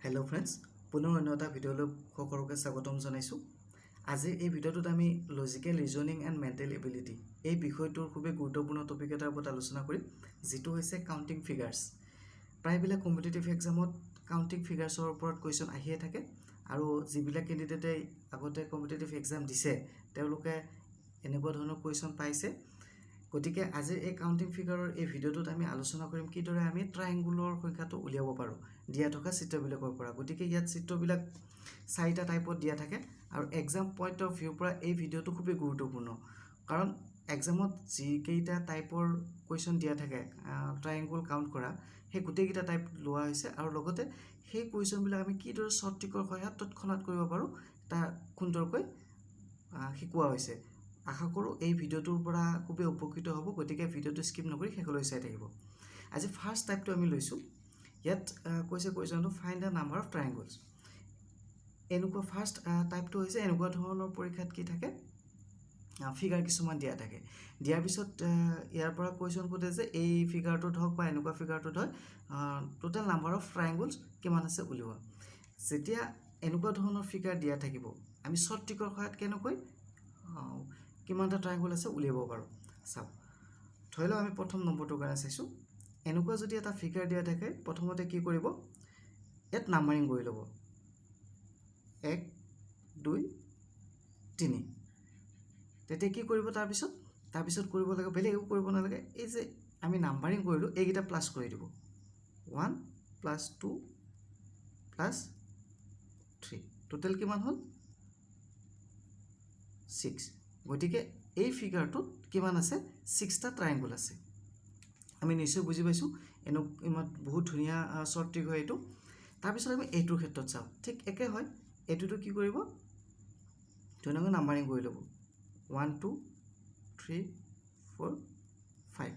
Hello' friends, পুনৰ অন্য এটা ভিডিঅ'লৈ সকলোকে স্বাগতম জনাইছোঁ। আজিৰ এই ভিডিঅ'টোত আমি logical reasoning and mental ability এই বিষয়টোৰ খুবেই গুৰুত্বপূৰ্ণ টপিক এটাৰ ওপৰত আলোচনা কৰিম, যিটো হৈছে কাউণ্টিং ফিগাৰ্ছ। প্ৰায়বিলাক কম্পিটিটিভ এক্সামত কাউণ্টিং ফিগাৰ্ছৰ ওপৰত কুৱেশ্যন আহিয়ে থাকে, আৰু যিবিলাক কেণ্ডিডেটে আগতে কম্পিটিটিভ এক্সাম দিছে তেওঁলোকে এনেকুৱা ধৰণৰ কুৱেশ্যন পাইছে। গতিকে আজিৰ এই কাউণ্টিং ফিগাৰৰ এই ভিডিঅ'টোত আমি আলোচনা কৰিম কিদৰে আমি ট্ৰাইংগুলৰ সংখ্যাটো উলিয়াব পাৰোঁ দিয়া থকা চিত্ৰবিলাকৰ পৰা। গতিকে ইয়াত চিত্ৰবিলাক 4টা টাইপত দিয়া থাকে, আৰু এক্সাম পইণ্ট অফ ভিউৰ পৰা এই ভিডিঅ'টো খুবেই গুৰুত্বপূৰ্ণ, কাৰণ এক্সামত যিকেইটা টাইপৰ কুৱেশ্যন দিয়া থাকে ট্ৰাইংগুল কাউণ্ট কৰা, সেই গোটেইকেইটা টাইপ লোৱা হৈছে, আৰু লগতে সেই কুৱেশ্যনবিলাক আমি কিদৰে শ্বৰ্ট ট্ৰিকৰ সহায়ত তৎক্ষণাত কৰিব পাৰোঁ তাৰ সুন্দৰকৈ শিকোৱা হৈছে। আশা কৰোঁ এই ভিডিঅ'টোৰ পৰা খুবেই উপকৃত হ'ব, গতিকে ভিডিঅ'টো স্কিপ নকৰি শেষলৈ চাই থাকিব। আজি ফাৰ্ষ্ট টাইপটো আমি লৈছোঁ। ইয়াত কৈছে কুৱেশ্যনটো ফাইণ্ড দ্য নাম্বাৰ অফ ট্ৰাইংগলছ। এনেকুৱা ফাৰ্ষ্ট টাইপটো হৈছে এনেকুৱা ধৰণৰ পৰীক্ষাত কি থাকে, ফিগাৰ কিছুমান দিয়া থাকে। দিয়াৰ পিছত ইয়াৰ পৰা কুৱেশ্যন সোধে যে এই ফিগাৰটোত হওক বা এনেকুৱা ফিগাৰটোত হয় টোটেল নাম্বাৰ অফ ট্ৰাইংগলছ কিমান আছে উলিওৱা। যেতিয়া এনেকুৱা ধৰণৰ ফিগাৰ দিয়া থাকিব, আমি শ্বৰ্ট ট্ৰিকৰ সহায়ত কেনেকৈ কিমানটা ট্ৰাইংগল আছে উলিয়াব পাৰোঁ। চাওক, ধৰি লওক আমি প্ৰথম নম্বৰটোৰ কাৰণে চাইছোঁ। এনেকুৱা যদি এটা ফিগাৰ দিয়া থাকে, প্ৰথমতে কি কৰিব, ইয়াত নাম্বাৰিং কৰি ল'ব 1 2 3। তেতিয়া কি কৰিব, তাৰপিছত কৰিব লাগে বেলেগ একো কৰিব নালাগে, এই যে আমি নাম্বাৰিং কৰিলোঁ এইকেইটা প্লাছ কৰি দিব 1 + 2 + 3। টোটেল কিমান হ'ল 6। গতিকে এই ফিগাৰটোত কিমান আছে, 6টা ট্ৰাইংগল আছে। আমি নিশ্চয় বুজি পাইছোঁ, ইমান বহুত ধুনীয়া শ্বৰ্ট ট্ৰিক হয় এইটো। তাৰপিছত আমি এইটোৰ ক্ষেত্ৰত চাওঁ, ঠিক একে হয়। এইটোতো কি কৰিব, ধুনীয়াকৈ নাম্বাৰিং কৰি ল'ব 1 2 3 4 5।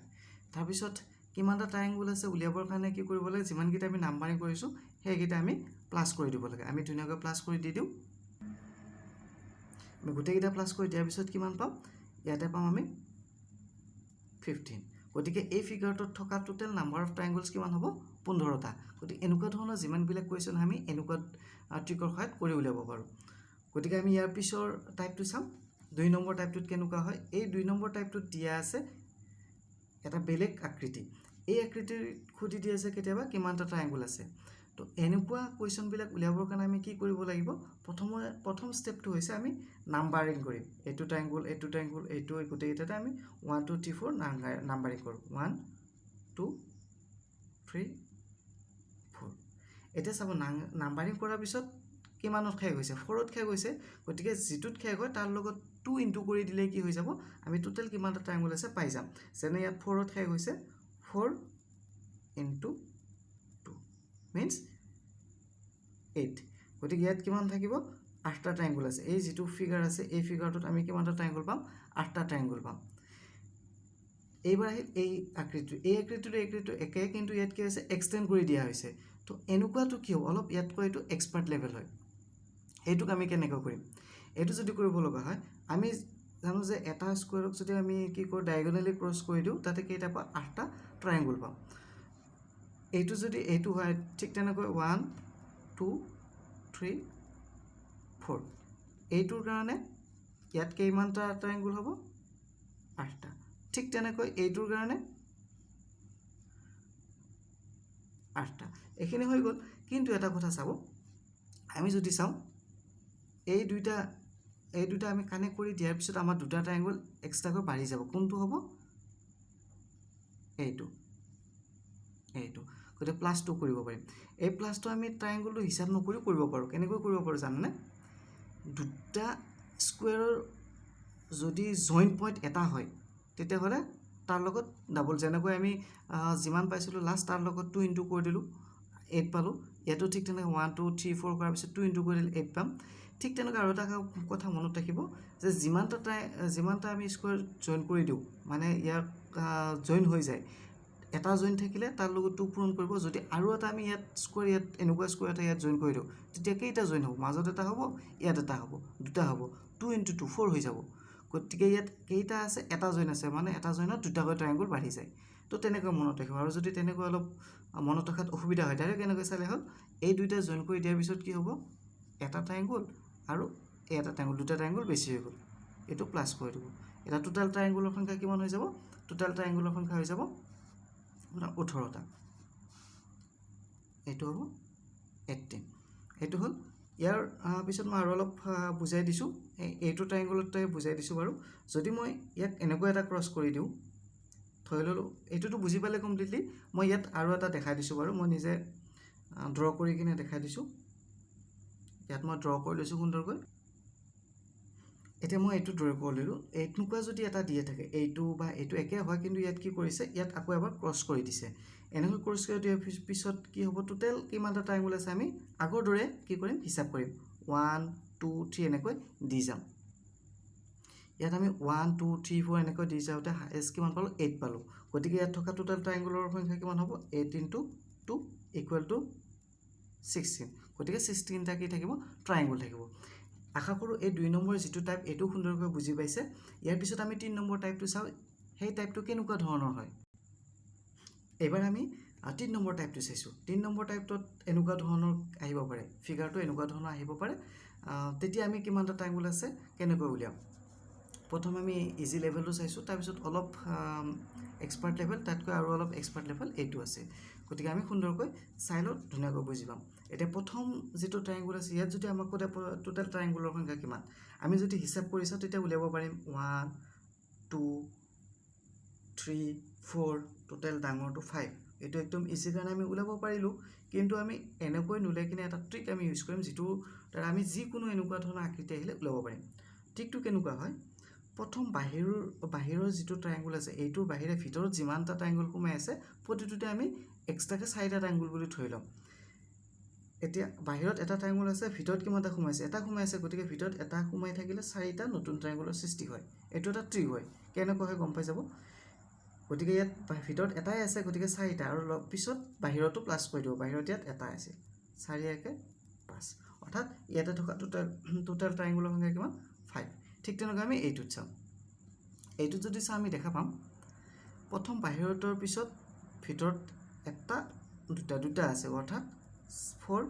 তাৰপিছত কিমানটা ট্ৰাইংগল আছে উলিয়াবৰ কাৰণে কি কৰিব লাগে, যিমানকেইটা আমি নাম্বাৰিং কৰিছোঁ সেইকেইটা আমি প্লাছ কৰি দিব লাগে। আমি ধুনীয়াকৈ প্লাছ কৰি দি দিওঁ। আমি গোটেইকেইটা প্লাছ কৰি দিয়াৰ পিছত কিমান পাম, ইয়াতে পাম আমি 15। গতিকে এই ফিগাৰটোত থকা টোটেল নাম্বাৰ অফ ট্ৰাইংগলছ কিমান হ'ব, 15টা। গতিকে এনেকুৱা ধৰণৰ যিমানবিলাক কুৱেশ্যন আমি এনেকুৱা ট্ৰিকৰ সহায়ত কৰি উলিয়াব পাৰোঁ। গতিকে আমি ইয়াৰ পিছৰ টাইপটো চাম। 2 নম্বৰ টাইপটোত কেনেকুৱা হয়, এই 2 নম্বৰ টাইপটোত দিয়া আছে এটা বেলেগ আকৃতি। এই আকৃতিৰ সুধি দিয়া আছে কেতিয়াবা কিমানটা ট্ৰাইংগল আছে। তো এনেকুৱা কুৱেশ্যনবিলাক উলিয়াবৰ কাৰণে আমি কি কৰিব লাগিব, প্ৰথম ষ্টেপটো হৈছে আমি নাম্বাৰিং কৰিম। এইটো ট্ৰাইংগল, এইটো ট্ৰাইংগল, এইটো গোটেইকেইটাতে আমি 1 2 3 4 নাম্বাৰিং কৰোঁ 1 2 3 4। এতিয়া চাব, নাম্বাৰিং কৰাৰ পিছত কিমানত শেষ হৈছে, 4ত শেষ হৈছে। গতিকে যিটোত শেষ হয় তাৰ লগত 2 ইনটু কৰি দিলে কি হৈ যাব, আমি টোটেল কিমানটা ট্ৰাইংগল আছে পাই যাম। যেনে ইয়াত 4ত শেষ হৈছে, 4 × 2 মিনছ 8। গতিকে ইয়াত কিমান থাকিব, 8টা ট্ৰাইংগল আছে। এই যিটো ফিগাৰ আছে এই ফিগাৰটোত আমি কিমানটা ট্ৰাইংগল পাম, 8টা ট্ৰাইংগল পাম। এইবাৰ আহিল এই আকৃতিটো, এই আকৃতিটো একে, কিন্তু ইয়াত কি হৈছে, এক্সটেণ্ড কৰি দিয়া হৈছে। তো এনেকুৱাটো কি হ'ব, অলপ ইয়াতকৈ এইটো এক্সপাৰ্ট লেভেল হয়। এইটোক আমি কেনেকৈ কৰিম, এইটো যদি কৰিব লগা হয়, আমি জানো যে এটা স্কুৱেৰক যদি আমি কি কৰোঁ, ডায়েগনেলি ক্ৰছ কৰি দিওঁ, তাতে কেইটা পাওঁ, 8টা ট্ৰাইংগল পাওঁ। এইটো যদি এইটো হয়, ঠিক তেনেকৈ 1 2 3 4। এইটোৰ কাৰণে ইয়াত কিমানটা ট্ৰাইংগল হ'ব, 8টা। ঠিক তেনেকৈ এইটোৰ কাৰণে 8টা। এইখিনি হৈ গ'ল। কিন্তু এটা কথা চাব, আমি যদি চাওঁ এই দুইটা আমি কানেক্ট কৰি দিয়াৰ পিছত আমাৰ 2টা ট্ৰাইংগল এক্সট্ৰাকৈ বাঢ়ি যাব। কোনটো হ'ব, এইটো। গতিকে +2 কৰিব পাৰিম। এই +2 আমি ট্ৰাইংগলটো হিচাপ নকৰিও কৰিব পাৰোঁ। কেনেকৈ কৰিব পাৰোঁ জানেনে, দুটা স্কুৱেৰৰ যদি জইণ্ট পইণ্ট এটা হয়, তেতিয়াহ'লে তাৰ লগত ডাবল, যেনেকৈ আমি যিমান পাইছিলোঁ লাষ্ট তাৰ লগত 2 ইনটু কৰি দিলোঁ 8 পালোঁ। ইয়াতো ঠিক তেনেকৈ 1 2 3 4 কৰাৰ পিছত 2 ইনটু কৰি দিলে 8 পাম। ঠিক তেনেকৈ আৰু এটা কথা মনত ৰাখিব যে যিমানটা আমি স্কুৱেৰ জইন কৰি দিওঁ, মানে ইয়াত জইন হৈ যায়, এটা জইন থাকিলে তাৰ লগত 2 পূৰণ কৰিব। যদি আৰু এটা আমি ইয়াত এনেকুৱা স্কুৱেৰ এটা ইয়াত জইন কৰি দিওঁ, তেতিয়া কেইটা জইন হ'ব, মাজত এটা হ'ব, ইয়াত এটা হ'ব, 2টা হ'ব, 2 × 2 4 হৈ যাব। গতিকে ইয়াত কেইটা আছে, এটা জইন আছে, মানে এটা জইনত 2টাকৈ ট্ৰাইংগল বাঢ়ি যায়। তো তেনেকৈ মনত ৰাখিব আৰু যদি তেনেকৈ অলপ মনত ৰখাত অসুবিধা হয় ডাইৰেক্ট এনেকৈ চালে হ'ল এই দুইটা জইন কৰি দিয়াৰ পিছত কি হ'ব এটা ট্ৰায়াংগল আৰু এটা ট্ৰায়াংগল দুটা ট্ৰায়াংগল বেছি হৈ গ'ল এইটো প্লাছ কৰি দিব এটা টোটাল ট্ৰায়াংগলৰ সংখ্যা কিমান হৈ যাব টোটাল ট্ৰায়াংগলৰ সংখ্যা হৈ যাব 18টা এইটো হ'ব 18 এইটো হ'ল ইয়াৰ পিছত মই আৰু অলপ বুজাই দিছোঁ এইটো ট্ৰায়াংগলতে বুজাই দিছোঁ বাৰু যদি মই ইয়াক এনেকৈ এটা ক্ৰছ কৰি দিওঁ থৈ ল'লোঁ এইটোতো বুজি পালে কমপ্লিটলি মই ইয়াত আৰু এটা দেখাই দিছোঁ বাৰু মই নিজে ড্ৰ কৰি কিনে দেখাই দিছোঁ ইয়াত মই ড্ৰ কৰি লৈছোঁ সুন্দৰকৈ এতিয়া মই এইটো ড্ৰ কৰি ল'লোঁ এনেকুৱা যদি এটা দিয়ে থাকে এইটো বা এইটো একে হয় কিন্তু ইয়াত কি কৰিছে ইয়াত আকৌ এবাৰ ক্ৰছ কৰি দিছে এনেকৈ ক্ৰছ কৰি দিয়াৰ পিছত কি হ'ব টোটেল কিমানটা ট্ৰায়াংগল আছে আমি আগৰ দৰে কি কৰিম হিচাপ কৰিম 1 2 3 এনেকৈ দি যাম ইয়াত আমি 1 2 3 4 এনেকৈ দি যাওঁতে হাইয়েষ্ট কিমান পালোঁ 8 পালোঁ গতিকে ইয়াত থকা টোটেল ট্ৰায়াংগলৰ সংখ্যা কিমান হ'ব 8 * 2 = 16 গতিকে 16টা কি থাকিব ট্ৰায়াংগল থাকিব আশা কৰোঁ এই 2 নম্বৰ যিটো টাইপ এইটো সুন্দৰকৈ বুজি পাইছে ইয়াৰ পিছত আমি 3 নম্বৰ টাইপটো চাওঁ সেই টাইপটো কেনেকুৱা ধৰণৰ হয় এবাৰ আমি 3 নম্বৰ টাইপটো চাইছোঁ 3 নম্বৰ টাইপটোত এনেকুৱা ধৰণৰ আহিব পাৰে ফিগাৰটো এনেকুৱা ধৰণৰ আহিব পাৰে তেতিয়া আমি কিমানটা ট্ৰায়াংগল আছে কেনেকৈ উলিয়াম প্ৰথম আমি ইজি লেভেলটো চাইছোঁ তাৰপিছত অলপ এক্সপাৰ্ট লেভেল তাতকৈ আৰু অলপ এক্সপাৰ্ট লেভেল এইটো আছে গতিকে আমি সুন্দৰকৈ চাই লওঁ ধুনীয়াকৈ বুজি পাম এতিয়া প্ৰথম যিটো ট্ৰায়াংগল আছে ইয়াত যদি আমাক কোৱা টোটেল ট্ৰায়াংগলৰ সংখ্যা কিমান আমি যদি হিচাপ কৰি চাওঁ তেতিয়া উলিয়াব পাৰিম 1 2 3 4 টোটেল ডাঙৰটো 5 এইটো একদম ইজি কাৰণে আমি উলিয়াব পাৰিলোঁ কিন্তু আমি এনেকৈ নুলাই কিনে এটা ট্ৰিক আমি ইউজ কৰিম যিটো দ্বাৰা আমি যিকোনো এনেকুৱা ধৰণৰ আকৃতি আহিলে উলিয়াব পাৰিম ট্ৰিকটো কেনেকুৱা হয় প্ৰথম বাহিৰৰ যিটো ট্ৰায়াংগল আছে এইটোৰ বাহিৰে ভিতৰত যিমানটা ট্ৰায়াংগল সোমাই আছে প্ৰতিটোতে আমি এক্সট্ৰাকে 4টা ট্ৰায়াংগল বুলি ধৰি ল'ম এতিয়া বাহিৰত এটা ট্ৰায়াংগল আছে ভিতৰত কিমানটা সোমাইছে এটা সোমাইছে গতিকে ভিতৰত এটা সোমাই থাকিলে 4টা নতুন ট্ৰায়াংগলৰ সৃষ্টি হয় এইটো এটা ট্ৰিক হয় কেনেকৈ হয় গম পাই যাব গতিকে ইয়াত ভিতৰত এটাই আছে গতিকে 4টা আৰু পিছত বাহিৰতো প্লাস কৰি দিব বাহিৰত ইয়াত এটা আছে 4 একে 5 অৰ্থাৎ ইয়াতে থকা টোটাল ট্ৰায়াংগলৰ সংখ্যা কিমান 5 ঠিক তেনেকৈ আমি এইটোত চাম এইটোত যদি চাম আমি দেখা পাম প্ৰথম বাহিৰতৰ পিছত ভিতৰত এটা দুটা আছে অৰ্থাৎ 4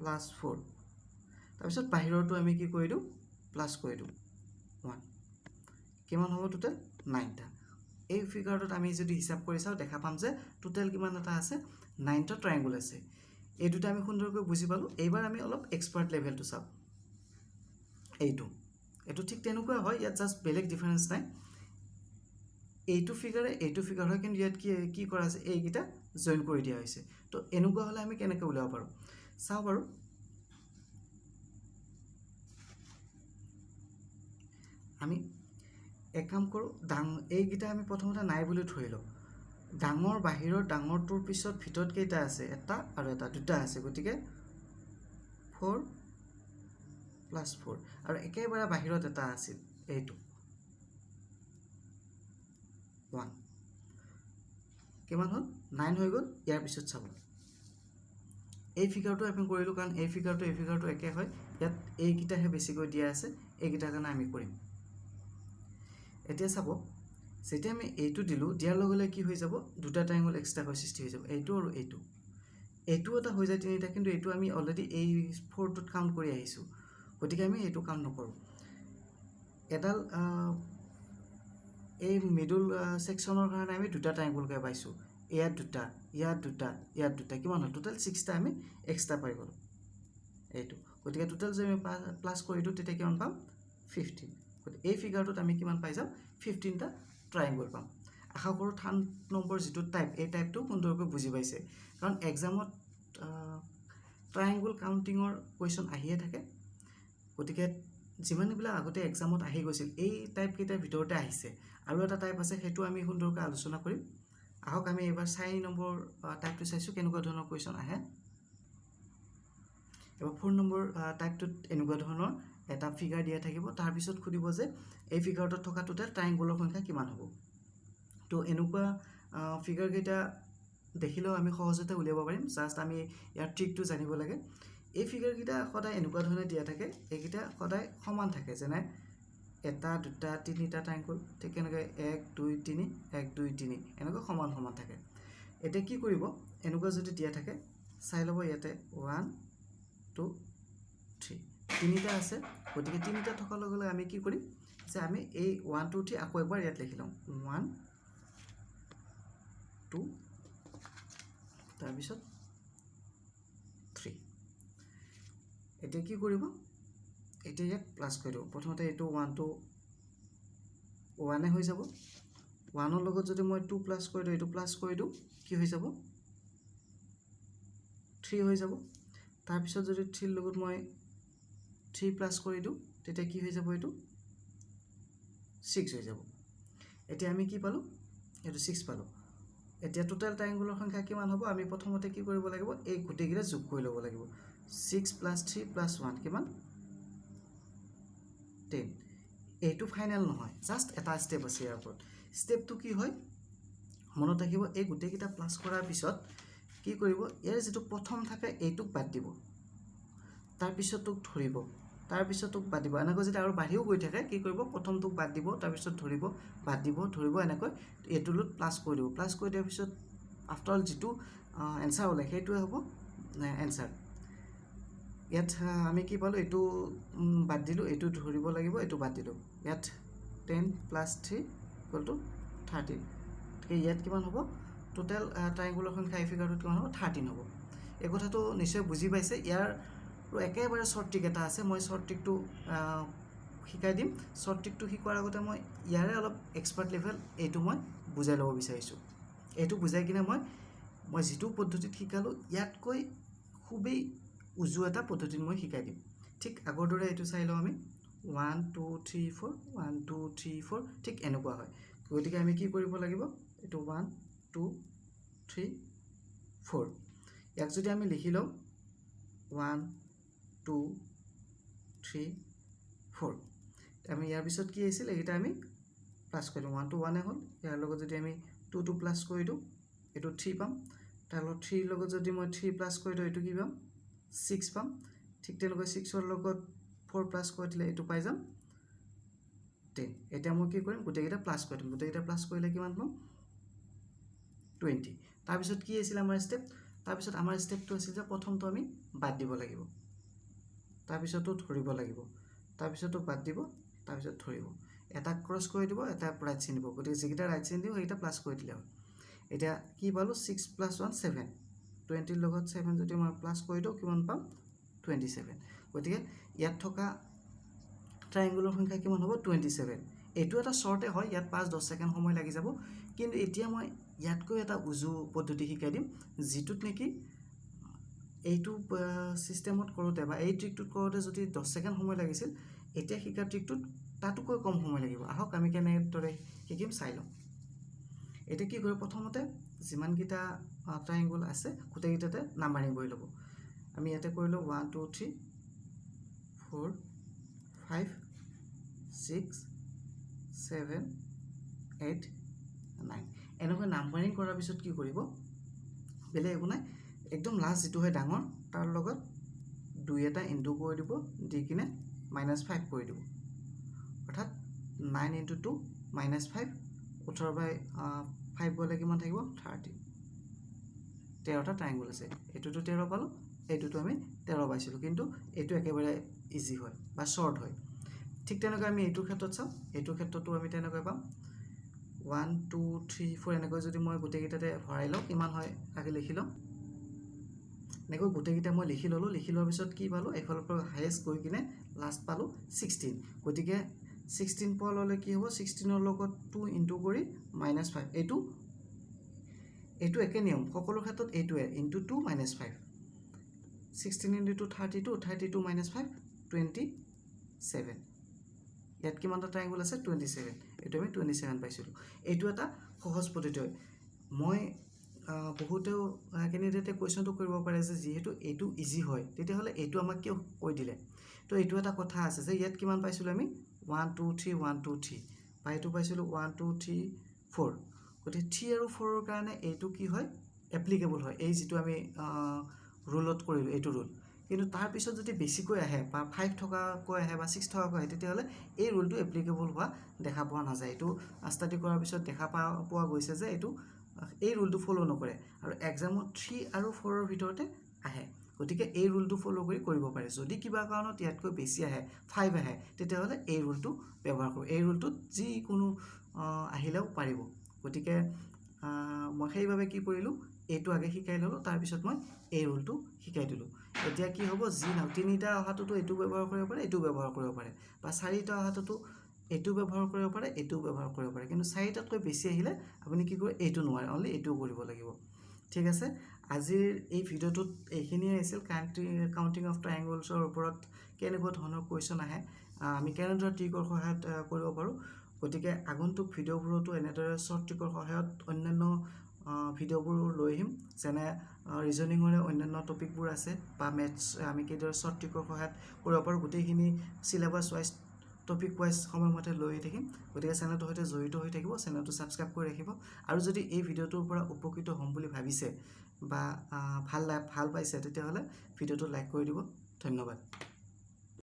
+ 4 তাৰপিছত বাহিৰটো আমি কি কৰি দিওঁ প্লাস কৰি দিওঁ 1 কিমান হ'ব টোটেল 9টা এই ফিগাৰটোত আমি যদি হিচাপ কৰি চাওঁ দেখা পাম যে টোটেল কিমান এটা আছে 9টা ট্ৰায়াংগল আছে এই দুটা আমি সুন্দৰকৈ বুজি পালোঁ এইবাৰ আমি অলপ এক্সপাৰ্ট লেভেলটো চাম এইটো ঠিক তেনেকুৱা হয় ইয়াত জাস্ট বেলেগ ডিফাৰেন্স নাই এইটো ফিগাৰ হয় কিন্তু ইয়াত কি কৰা আছে এইকেইটা জয়েন কৰি দিয়া হৈছে তো এনেকুৱা হ'লে আমি কেনেকৈ উলিয়াব পাৰোঁ চাওঁ বাৰু আমি এক কাম কৰোঁ এইকেইটা আমি প্ৰথমতে নাই বুলি ধৰি লওঁ ডাঙৰ বাহিৰৰ ডাঙৰটোৰ পিছত ভিতৰত কেইটা আছে এটা আৰু এটা দুটা আছে গতিকে 4 + 4 আৰু একেবাৰে বাহিৰত এটা আছিল এইটো 1 কিমান হ'ল 9 হৈ গ'ল ইয়াৰ পিছত চাব এই ফিগাৰটো আমি কৰিলোঁ কাৰণ এই ফিগাৰটো একে হয় ইয়াত এইকেইটাহে বেছিকৈ দিয়া আছে এইকেইটাৰ কাৰণে আমি কৰিম এতিয়া চাব যেতিয়া আমি এইটো দিলোঁ দিয়াৰ লগে লগে কি হৈ যাব দুটা ট্ৰায়াংগল এক্সট্ৰাকৈ সৃষ্টি হৈ যাব এইটো আৰু এইটো এটা হৈ যায় তিনিটা কিন্তু এইটো আমি অলৰেডি এই 4টোত কাউণ্ট কৰি আহিছোঁ গতিকে আমি এইটো কাউণ্ট নকৰোঁ এডাল এই মিডল সেকশনৰ কাৰণে আমি দুটা ট্ৰায়াংগলকে পাইছোঁ ইয়াত দুটা কিমান হ'ল টোটেল 6টা আমি এক্সট্ৰা পাই গ'লোঁ এইটো গতিকে টোটেল যদি আমি প্লাস কৰি দিওঁ তেতিয়া কিমান পাম 15 গতিকে এই ফিগাৰটোত আমি কিমান পাই যাম 15টা ট্ৰায়াংগল পাম আশা কৰোঁ 3 নম্বৰ যিটো টাইপ এই টাইপটো সুন্দৰকৈ বুজি পাইছে কাৰণ এক্সামত ট্ৰায়াংগল কাউন্টিঙৰ কোৱেশ্চন আহিয়ে থাকে গতিকে যিমানবিলাক আগতে এক্সামত আহি গৈছিল এই টাইপ কেইটাৰ ভিতৰতে আহিছে আৰু এটা টাইপ আছে সেইটো আমি সুন্দৰকৈ আলোচনা কৰিম আহক আমি এবাৰ 4 নম্বৰ টাইপটো চাইছোঁ কেনেকুৱা ধৰণৰ কোৱেশ্চন আহে এবাৰ 4 নম্বৰ টাইপটোত এনেকুৱা ধৰণৰ এটা ফিগাৰ দিয়া থাকিব তাৰ পিছত খুদিব যে এই ফিগাৰটোত থকা টোটেল ট্ৰায়াংগলৰ সংখ্যা কিমান হ'ব তো এনেকুৱা ফিগাৰ কেইটা দেখিলেও আমি সহজতে উলিয়াব পাৰিম জাস্ট আমি ইয়াৰ ট্ৰিকটো জানিব লাগে এই ফিগাৰ কেইটা সদায় এনেকুৱা ধৰণে দিয়া থাকে এইকেইটা সদায় সমান থাকে যেনে এটা দুটা তিনিটা ট্ৰাইংগল ঠিক এনেকৈ 1 2 3 1 2 3 এনেকৈ সমান সমান থাকে এতিয়া কি কৰিব এনেকুৱা যদি দিয়া থাকে চাই ল'ব ইয়াতে 1 2 3 তিনিটা আছে গতিকে তিনিটা থকাৰ লগে লগে আমি কি কৰিম যে আমি এই 1 2 3 আকৌ এবাৰ ইয়াত লিখি লওঁ 1 2 তাৰপিছত 3 এতিয়া কি কৰিব এতিয়া ইয়াত প্লাছ কৰি দিওঁ প্ৰথমতে এইটো 1 টো 1 হৈ যাব 1 ৰ লগত যদি মই 2 প্লাছ কৰি দিওঁ এইটো প্লাছ কৰি দিওঁ কি হৈ যাব 3 হৈ যাব তাৰপিছত যদি 3 ৰ লগত মই 3 প্লাছ কৰি দিওঁ তেতিয়া কি হৈ যাব এইটো 6 হৈ যাব এতিয়া আমি কি পালো এইটো 6 পালো এতিয়া টোটাল ট্ৰাইংগুলৰ সংখ্যা কিমান হ'ব আমি প্ৰথমতে কি কৰিব লাগিব এই গোটেইকেইটা যোগ কৰি ল'ব লাগিব 6 + 3 + 1 কিমান 10 এইটো ফাইনেল নহয় জাস্ট এটা স্টেপ আছে ইয়াৰ ওপৰত স্টেপটো কি হয় মনত ৰাখিব এই গোটেইকেইটা প্লাছ কৰাৰ পিছত কি কৰিব ইয়াৰ যেটো প্ৰথম থাকে এইটোক বাদ দিব তাৰপিছতোক ধৰিব তাৰপিছতোক বাদ দিব এনেকৈ যদি আৰু বাঢ়িও গৈ থাকে কি কৰিব প্ৰথমটোক বাদ দিব তাৰপিছত ধৰিব বাদ দিব ধৰিব এনেকৈ এইটোলত প্লাছ কৰি দিব প্লাছ কৰি দিয়াৰ পিছত আফটাৰ অল যেটো এনসাৰ ওলাই সেইটোৱে হ'ব এনসাৰ ইয়াত আমি কি পালো এইটো বাদ দিলো এইটো ধৰিব লাগিব এইটো বাদ দিলো ইয়াত 10 + 3 = 13 ঠিক ইয়াত কিমান হ'ব টোটাল ট্ৰাইংগুলৰ সংখ্যা এই ফিগাৰটোত কিমান হ'ব 13 হ'ব এই কথাটো নিশ্চয় বুজি পাইছে ইয়াৰ একেবাৰে শৰ্ট ট্ৰিক এটা আছে মই শৰ্ট ট্ৰিকটো শিকাই দিম শৰ্ট ট্ৰিকটো শিকোৱাৰ আগতে মই ইয়াৰে অলপ এক্সপাৰ্ট লেভেল এইটো মই বুজাই ল'ব বিচাৰিছো এইটো বুজাই কিনে মই যেটো পদ্ধতিত শিকালো ইয়াতকৈ খুবেই উজু এটা পদ্ধতিত মই শিকাই দিম ঠিক আগৰ দৰে এইটো চাই লওঁ আমি 1 2 3 4 1 2 3 4 ঠিক এনেকুৱা হয় গতিকে আমি কি কৰিব লাগিব এইটো 1 2 3 4 ইয়াক যদি আমি লিখি লওঁ 1 2 3 4 আমি ইয়াৰ পিছত কি আছিল এইটা আমি প্লাছ কৰি দিওঁ 1 to 1 হ'ল ইয়াৰ লগত যদি আমি 2 to প্লাছ কৰি দিওঁ এটো 3 পাম তাৰ লগত 3 লগত যদি মই 3 প্লাছ কৰি দিওঁ এটো কি পাম 6 পাম ঠিক তেনেকৈ 6 ৰ লগত 4 প্লাছ কৰি দিলে এটো পাই যাম 10 এটা মই কি কৰিম গোটেইকেইটা প্লাছ কৰি দিম গোটেইকেইটা প্লাছ কৰিলে কিমান পাম 20 তাৰ পিছত কি আছিল আমাৰ স্টেপ তাৰ পিছত আমাৰ স্টেপটো আছিল যে প্ৰথমটো আমি বাদ দিব লাগিব তাৰ পিছতো ধৰিব লাগিব তাৰ পিছতো বাদ দিব তাৰ পিছত ধৰিব এটা ক্ৰস কৰি দিব এটা ৰাইট চিন দিব গতিকে যেকিটা ৰাইট চিন দিব সেইটা প্লাছ কৰি দিলে এটা কি পালো 6 + 1 7 20 ৰ লগত 7 যদি মই প্লাছ কৰি দিও কিমান পাম 27 গতিকে ইয়াত থকা ট্ৰাইংগুলৰ সংখ্যা কিমান হ'ব 27 এইটো এটা শৰ্টে হয় ইয়াত 5-10 সেকেন্ড সময় লাগি যাব কিন্তু এতিয়া মই ইয়াতকৈ এটা উজু পদ্ধতি শিকাই দিম যেটোত নেকি এইটো সিস্টেমত কৰোতে বা এই ট্ৰিকটোত কৰোতে যদি 10 সেকেন্ড সময় লাগিছিল এতিয়া শিকা ট্ৰিকটোত তাতকৈ কম সময় লাগিব আহক আমি কেনেদৰে শিকিম চাই লওঁ এটা কি কৰিব প্ৰথমতে যিমান কিটা ট্ৰাইংগল আছে গোটেইকেইটাতে নাম্বাৰিং কৰি ল'ব আমি ইয়াতে কৰিলো 1 2 3 4 5 6 7 8 9 এনেকৈ নাম্বাৰিং কৰাৰ পিছত কি কৰিব বেলেগ একো নাই একদম লাষ্ট যেটো হয় ডাঙৰ তাৰ লগত 2 এটা ইনটু কৰি দিব দি কিনে -5 কৰি দিব অৰ্থাৎ 9 * 2 -5 18/5 গলে কিমান থাকিব 30 13টা ট্ৰাইংগল আছে এটোটো 13 পালো এটোটো আমি 13 পাইছিলো কিন্তু এটো একেবাৰে ইজি হয় বা শৰ্ট হয় ঠিক তেনেকৈ আমি এটোৰ ক্ষেত্ৰত চাও এটোৰ ক্ষেত্ৰটো আমি তেনেকৈ পাম 1 2 3 4 এনেকৈ যদি মই গোটেইকেইটাতে ভৰাই লওঁ কিমান হয় আগে লিখি লওঁ নেকৈ গোটেইকেইটা মই লিখি ললো লিখি লোৱাৰ পিছত কি পালো এফালৰ পৰা হাইয়েস্ট গৈ কিনে লাষ্ট পালো 16 গতিকে 16 পোৱা ললে কি হ'ব 16 ৰ লগত 2 ইনটু কৰি -5 এটো একে নিয়ম সকলো ক্ষেত্ৰত এটোৱে ইনটু 2 -5 16 * 2 32 32 -5 27 ইয়াত কিমানটা ট্ৰাইংগল আছে 27 এটো আমি 27 পাইছিলো এটো এটা সহজ পদ্ধতি হয় মই বহুতেও কেনেদৰে কোৱেশ্চনটো কৰিব পাৰে যে যেহেতু এটো ইজি হয় তেতিয়া হলে এটো আমাক কিয় কৈ দিলে তো এটো এটা কথা আছে যে ইয়াত কিমান পাইছিলো আমি 1 2 3 1 2 3 পাইটো পাইছিলো 1 2 3 4 গতি 3 আৰু 4 ৰ কাৰণে এটো কি হয় এপ্লিকেবল হয় এই যেটো আমি ৰুলত কৰিলো এটো ৰুল কিন্তু তাৰপিছত যদি বেছিকৈ আহে বা 5 টকাকৈ আহে বা 6 টকাকৈ আহে তেতিয়াহ'লে এই ৰুলটো এপ্লিকেবল হোৱা দেখা পোৱা নাযায়। এইটো ষ্টাডি কৰাৰ পিছত দেখা পোৱা গৈছে যে এইটো এই ৰুলটো ফ'ল' নকৰে আৰু এক্সামত 3 আৰু 4ৰ ভিতৰতে আহে। গতিকে এই ৰুলটো ফ'ল' কৰিব পাৰে। যদি কিবা কাৰণত ইয়াতকৈ বেছি আহে 5 আহে তেতিয়াহ'লে এই ৰুলটো ব্যৱহাৰ কৰোঁ। এই ৰুলটোত যিকোনো আহিলেও পাৰিব। গতিকে মই সেইবাবে কি কৰিলোঁ, এইটো আগে শিকাই ল'লোঁ, তাৰপিছত মই এই ৰুলটো শিকাই দিলোঁ। এতিয়া কি হ'ব, যি নাও 3টা অহাটোতো এইটো ব্যৱহাৰ কৰিব পাৰে, এইটো ব্যৱহাৰ কৰিব পাৰে, বা 4টা অহাটোতো এইটো ব্যৱহাৰ কৰিব পাৰে, এইটোও ব্যৱহাৰ কৰিব পাৰে। কিন্তু 4টাতকৈ বেছি আহিলে আপুনি কি কৰে, এইটো নোৱাৰে, অনলি এইটোও কৰিব লাগিব। ঠিক আছে, আজিৰ এই ভিডিঅ'টোত এইখিনিয়ে আছিল কাউণ্টিং অফ ট্ৰাইংগলছৰ ওপৰত কেনেকুৱা ধৰণৰ কুৱেশ্যন আহে, আমি কেনেদৰে ট্ৰিকৰ সহায়ত কৰিব পাৰোঁ। গতিকে আগন্তুক ভিডিঅ'বোৰতো এনেদৰে শ্বৰ্ট ট্ৰিকৰ সহায়ত অন্যান্য ভিডিঅ'বোৰ লৈ আহিম, যেনে ৰিজনিঙৰে অন্যান্য টপিকবোৰ আছে বা মেথছ আমি কিদৰে শ্বৰ্ট ট্ৰিকৰ সহায়ত কৰিব পাৰোঁ। গোটেইখিনি চিলেবাছ ৱাইজ টপিক ৱাইজ সময়মতে লৈ থাকিম। গতিকে চেনেলটোৰ সৈতে জড়িত হৈ থাকিব, চেনেলটো ছাবস্ক্ৰাইব কৰি ৰাখিব। আৰু যদি এই ভিডিঅ'টোৰ পৰা উপকৃত হ'ম বুলি ভাবিছে বা ভাল পাইছে তেতিয়াহ'লে ভিডিঅ'টো লাইক কৰি দিব। ধন্যবাদ।